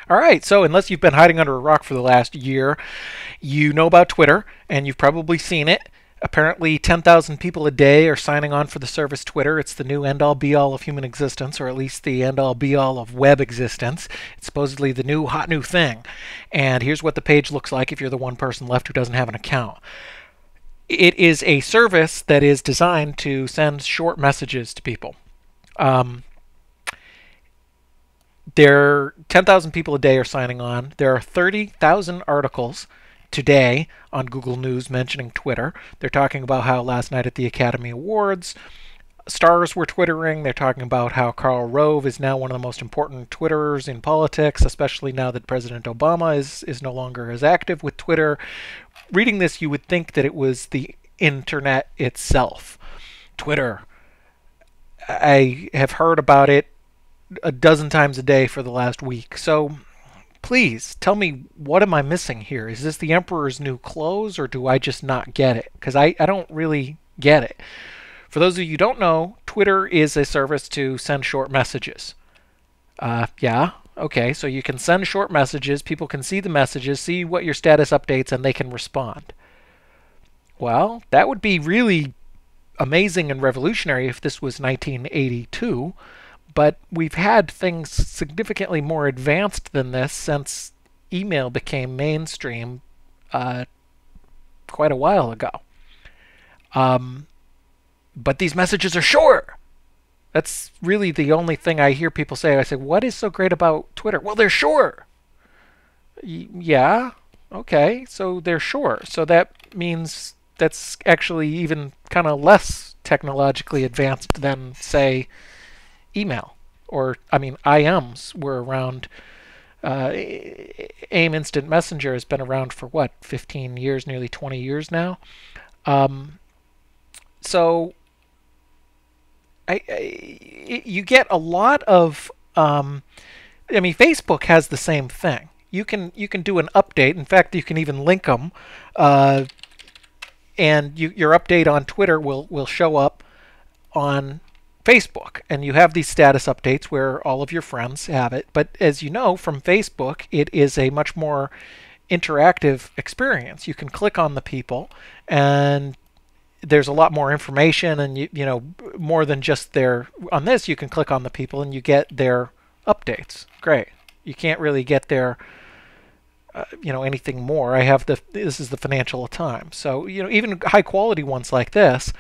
All right, so unless you've been hiding under a rock for the last year, you know about Twitter, and you've probably seen it. Apparently, 10,000 people a day are signing on for the service Twitter. It's the new end all be all of human existence, or at least the end all be all of web existence. It's supposedly the new hot new thing. And here's what the page looks like if you're the one person left who doesn't have an account. It is a service that is designed to send short messages to people. Um, There, 10,000 people a day are signing on. There are 30,000 articles today on Google News mentioning Twitter. They're talking about how last night at the Academy Awards, stars were twittering. They're talking about how Karl Rove is now one of the most important Twitterers in politics, especially now that President Obama is no longer as active with Twitter. Reading this, you would think that it was the internet itself. Twitter. I have heard about it a dozen times a day for the last week. So please tell me, what am I missing here? Is this the Emperor's new clothes, or do I just not get it? Because I don't really get it. For those of you who don't know, Twitter is a service to send short messages. Yeah, okay, so you can send short messages, people can see the messages, see what your status updates, and they can respond. Well, that would be really amazing and revolutionary if this was 1982, but we've had things significantly more advanced than this since email became mainstream uh, quite a while ago. Um, but these messages are short. That's really the only thing I hear people say. I say, what is so great about Twitter? Well, they're short. Yeah, okay, so they're short. So that means that's actually even kind of less technologically advanced than, say, email. Or, I mean, IMs were around. AIM Instant Messenger has been around for what, 15 years, nearly 20 years now. Um, so you get a lot of. I mean, Facebook has the same thing. You can do an update. In fact, you can even link them, uh, and your update on Twitter will show up on Facebook, and you have these status updates where all of your friends have it. But as you know from Facebook, it is a much more interactive experience. You can click on the people, and there's a lot more information, and you know more than just their. On this, you can click on the people, and you get their updates. Great. You can't really get their anything more. I have this is the Financial Times, so even high quality ones like this.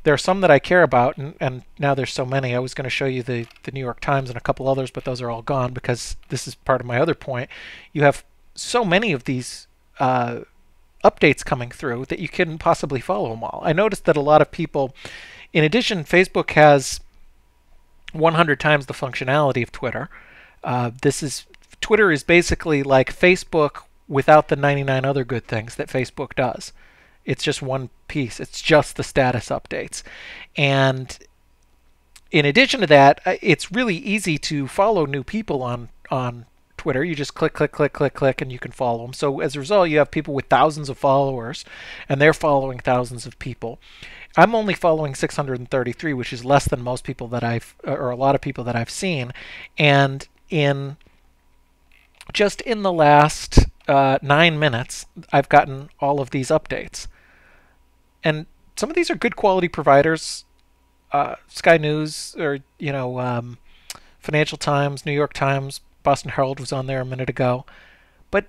There are some that I care about, and now there's so many. I was going to show you the New York Times and a couple others, but those are all gone because this is part of my other point. You have so many of these updates coming through that you couldn't possibly follow them all. I noticed that a lot of people, in addition, Facebook has 100 times the functionality of Twitter. Twitter is basically like Facebook without the 99 other good things that Facebook does. It's just one piece. It's just the status updates. And in addition to that, it's really easy to follow new people on Twitter. You just click, click, click, click, click, and you can follow them. So as a result, you have people with thousands of followers, and they're following thousands of people. I'm only following 633, which is less than most people or a lot of people that I've seen. And just in the last 9 minutes, I've gotten all of these updates. And some of these are good quality providers. Sky News, or Financial Times, New York Times, Boston Herald was on there a minute ago. But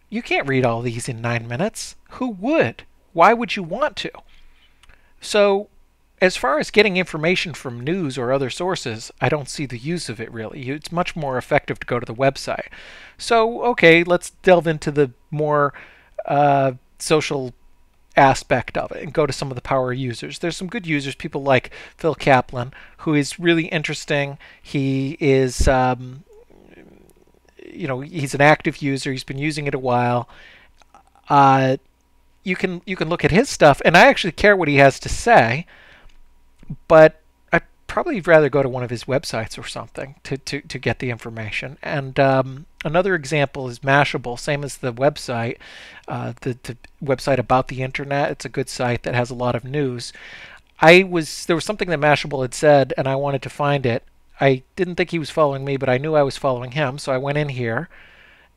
you can't read all these in 9 minutes. Who would? Why would you want to? So, as far as getting information from news or other sources, I don't see the use of it really. It's much more effective to go to the website. So, okay, let's delve into the more social aspect of it and go to some of the power users. There's some good users, people like Phil Kaplan, who is really interesting. He is, he's an active user. He's been using it a while. You can look at his stuff, and I actually care what he has to say, but I'd probably rather go to one of his websites or something to get the information. And another example is Mashable, same as the website, the website about the internet. It's a good site that has a lot of news. There was something that Mashable had said, and I wanted to find it. I didn't think he was following me, but I knew I was following him, so I went in here,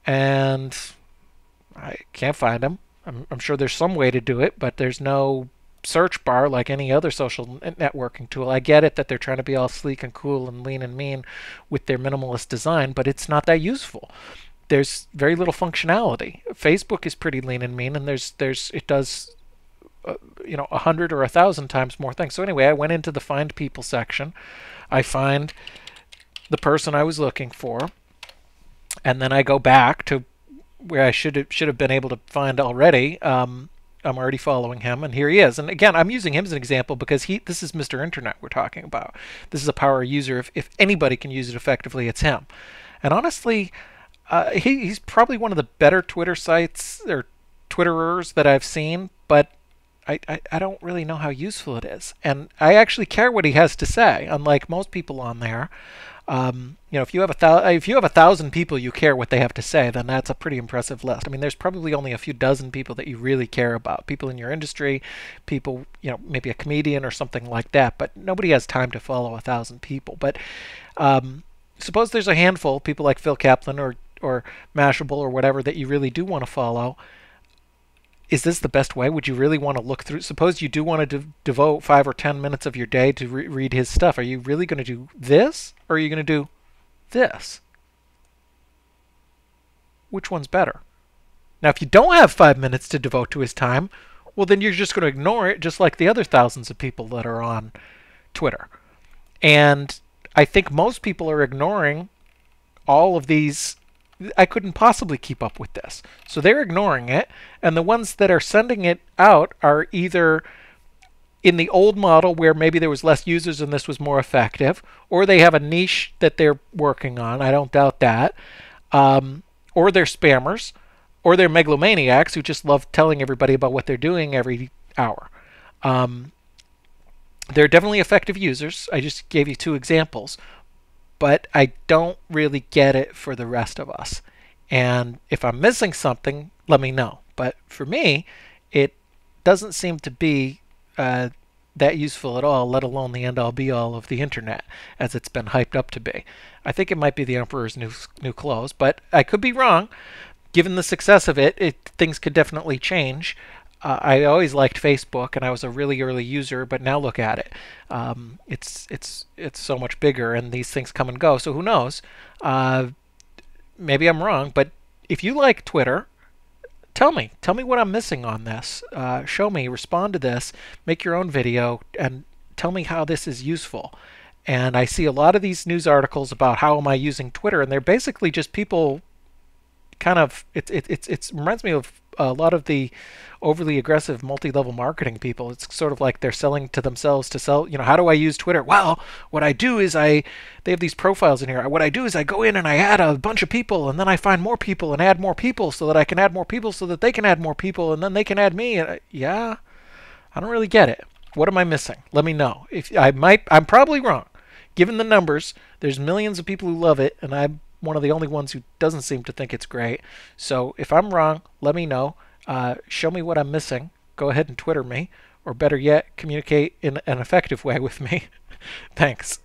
and I can't find him. I'm sure there's some way to do it, but there's no search bar like any other social networking tool. I get it that they're trying to be all sleek and cool and lean and mean with their minimalist design, but it's not that useful. There's very little functionality. Facebook is pretty lean and mean, and it does 100 or 1,000 times more things. So anyway, I went into the find people section. I find the person I was looking for, and then I go back to where I should have been able to find already. I'm already following him, and here he is. And again, I'm using him as an example because this is Mr. Internet we're talking about. This is a power user. If anybody can use it effectively, it's him. And honestly, he's probably one of the better Twitter sites or Twitterers that I've seen, but I don't really know how useful it is. And I actually care what he has to say, unlike most people on there. If you have 1,000 people you care what they have to say, then that's a pretty impressive list. I mean, there's probably only a few dozen people that you really care about. People in your industry, people, maybe a comedian or something like that. But nobody has time to follow 1,000 people. But suppose there's a handful, people like Phil Kaplan or Mashable or whatever, that you really do want to follow. Is this the best way? Would you really want to look through? Suppose you do want to devote 5 or 10 minutes of your day to read his stuff. Are you really going to do this, or are you going to do this? Which one's better? Now, if you don't have 5 minutes to devote to his time, well, then you're just going to ignore it, just like the other thousands of people that are on Twitter. And I think most people are ignoring all of these. I couldn't possibly keep up with this. So they're ignoring it, and the ones that are sending it out are either in the old model where maybe there was less users and this was more effective, or they have a niche that they're working on. I don't doubt that. Or they're spammers, or they're megalomaniacs who just love telling everybody about what they're doing every hour. They're definitely effective users. I just gave you 2 examples. But I don't really get it for the rest of us. And if I'm missing something, let me know. But for me, it doesn't seem to be that useful at all, let alone the end-all be-all of the internet, as it's been hyped up to be. I think it might be the emperor's new clothes, but I could be wrong. Given the success of it, things could definitely change. I always liked Facebook, and I was a really early user, but now look at it. It's so much bigger, and these things come and go. So who knows? Maybe I'm wrong, but if you like Twitter, tell me what I'm missing on this. Show me, respond to this, make your own video, and tell me how this is useful. And I see a lot of these news articles about how am I using Twitter, and they're basically just people kind of it reminds me of a lot of the overly aggressive multi-level marketing people. It's sort of like they're selling to themselves to sell, how do I use Twitter? Well, what I do is they have these profiles in here. What I do is I go in and I add a bunch of people, and then I find more people and add more people so that I can add more people so that they can add more people, and then they can add me. And yeah, I don't really get it. What am I missing? Let me know. I'm probably wrong. Given the numbers, there's millions of people who love it, and I'm one of the only ones who doesn't seem to think it's great. So if I'm wrong, let me know. Show me what I'm missing. Go ahead and Twitter me, or better yet, communicate in an effective way with me. Thanks.